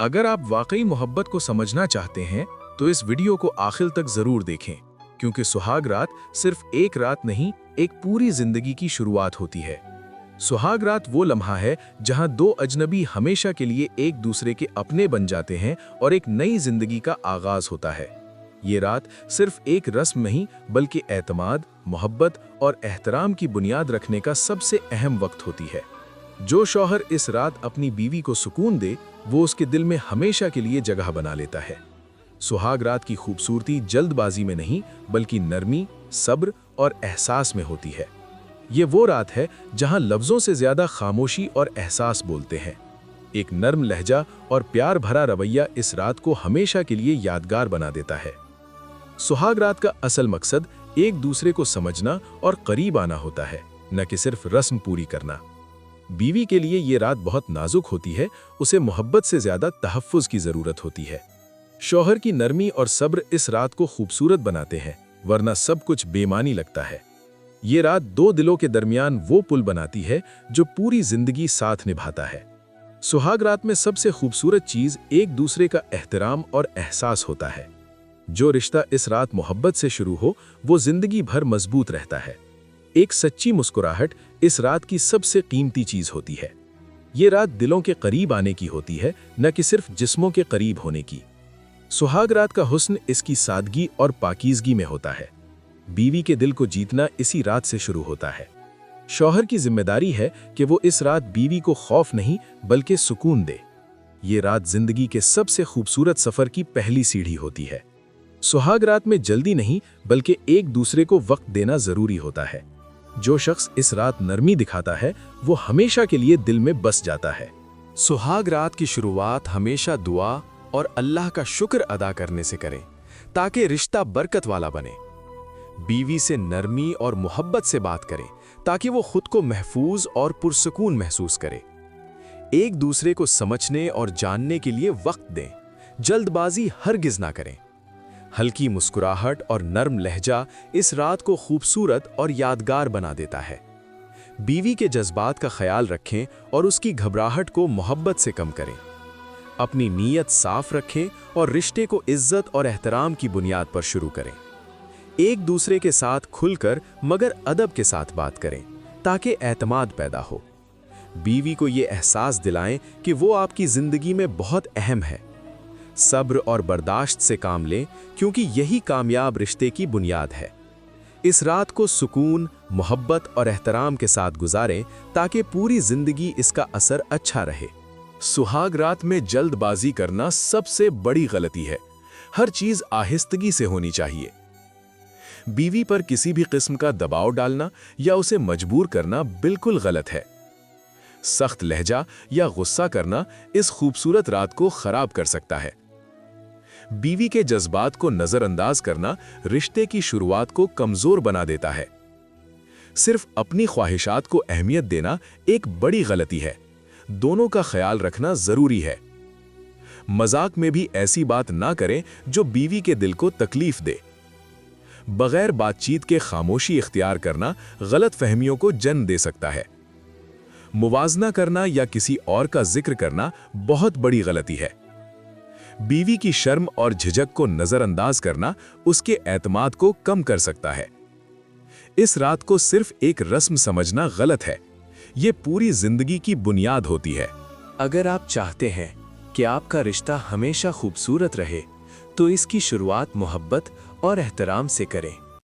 अगर आप वाकई मोहब्बत को समझना चाहते हैं तो इस वीडियो को आखिर तक जरूर देखें, क्योंकि सुहाग रात सिर्फ एक रात नहीं, एक पूरी जिंदगी की शुरुआत होती है। सुहाग रात वो लम्हा है जहां दो अजनबी हमेशा के लिए एक दूसरे के अपने बन जाते हैं और एक नई जिंदगी का आगाज होता है। ये रात सिर्फ एक रस्म नहीं, बल्कि एतमाद, मोहब्बत और एहतराम की बुनियाद रखने का सबसे अहम वक्त होती है। जो शौहर इस रात अपनी बीवी को सुकून दे, वो उसके दिल में हमेशा के लिए जगह बना लेता है। सुहाग रात की खूबसूरती जल्दबाजी में नहीं, बल्कि नरमी, सब्र और एहसास में होती है। ये वो रात है जहां लफ्ज़ों से ज़्यादा खामोशी और एहसास बोलते हैं। एक नर्म लहजा और प्यार भरा रवैया इस रात को हमेशा के लिए यादगार बना देता है। सुहाग रात का असल मकसद एक दूसरे को समझना और करीब आना होता है, न कि सिर्फ रस्म पूरी करना। बीवी के लिए ये रात बहुत नाजुक होती है, उसे मोहब्बत से ज़्यादा तहफ़्फ़ुज़ की ज़रूरत होती है। शौहर की नरमी और सब्र इस रात को खूबसूरत बनाते हैं, वरना सब कुछ बेमानी लगता है। ये रात दो दिलों के दरमियान वो पुल बनाती है जो पूरी जिंदगी साथ निभाता है। सुहाग रात में सबसे खूबसूरत चीज़ एक दूसरे का एहतराम और एहसास होता है। जो रिश्ता इस रात मोहब्बत से शुरू हो, वो जिंदगी भर मजबूत रहता है। एक सच्ची मुस्कुराहट इस रात की सबसे कीमती चीज़ होती है। ये रात दिलों के करीब आने की होती है, न कि सिर्फ जिस्मों के करीब होने की। सुहाग रात का हुस्न इसकी सादगी और पाकीज़गी में होता है। बीवी के दिल को जीतना इसी रात से शुरू होता है। शौहर की जिम्मेदारी है कि वो इस रात बीवी को खौफ नहीं, बल्कि सुकून दे। ये रात जिंदगी के सबसे खूबसूरत सफ़र की पहली सीढ़ी होती है। सुहाग रात में जल्दी नहीं, बल्कि एक दूसरे को वक्त देना ज़रूरी होता है। जो शख्स इस रात नरमी दिखाता है, वो हमेशा के लिए दिल में बस जाता है। सुहाग रात की शुरुआत हमेशा दुआ और अल्लाह का शुक्र अदा करने से करें, ताकि रिश्ता बरकत वाला बने। बीवी से नरमी और मोहब्बत से बात करें, ताकि वो खुद को महफूज और पुरसुकून महसूस करे। एक दूसरे को समझने और जानने के लिए वक्त दें, जल्दबाजी हरगिज ना करें। हल्की मुस्कुराहट और नर्म लहजा इस रात को खूबसूरत और यादगार बना देता है। बीवी के जज्बात का ख्याल रखें और उसकी घबराहट को मोहब्बत से कम करें। अपनी नीयत साफ रखें और रिश्ते को इज्जत और एहतराम की बुनियाद पर शुरू करें। एक दूसरे के साथ खुलकर मगर अदब के साथ बात करें, ताकि एतमाद पैदा हो। बीवी को ये एहसास दिलाएं कि वो आपकी ज़िंदगी में बहुत अहम है। सब्र और बर्दाश्त से काम लें, क्योंकि यही कामयाब रिश्ते की बुनियाद है। इस रात को सुकून, मोहब्बत और एहतराम के साथ गुजारें, ताकि पूरी जिंदगी इसका असर अच्छा रहे। सुहाग रात में जल्दबाजी करना सबसे बड़ी गलती है। हर चीज आहिस्तगी से होनी चाहिए। बीवी पर किसी भी किस्म का दबाव डालना या उसे मजबूर करना बिल्कुल गलत है। सख्त लहजा या गुस्सा करना इस खूबसूरत रात को खराब कर सकता है। बीवी के जज्बात को नजरअंदाज करना रिश्ते की शुरुआत को कमजोर बना देता है। सिर्फ अपनी ख्वाहिशात को अहमियत देना एक बड़ी गलती है। दोनों का ख्याल रखना जरूरी है। मजाक में भी ऐसी बात ना करें जो बीवी के दिल को तकलीफ दे। बगैर बातचीत के खामोशी इख्तियार करना गलत फहमियों को जन्म दे सकता है। मुवाजना करना या किसी और का जिक्र करना बहुत बड़ी गलती है। बीवी की शर्म और झिझक को नजरअंदाज करना उसके एतमाद को कम कर सकता है। इस रात को सिर्फ एक रस्म समझना गलत है। ये पूरी जिंदगी की बुनियाद होती है। अगर आप चाहते हैं कि आपका रिश्ता हमेशा खूबसूरत रहे, तो इसकी शुरुआत मोहब्बत और एहतराम से करें।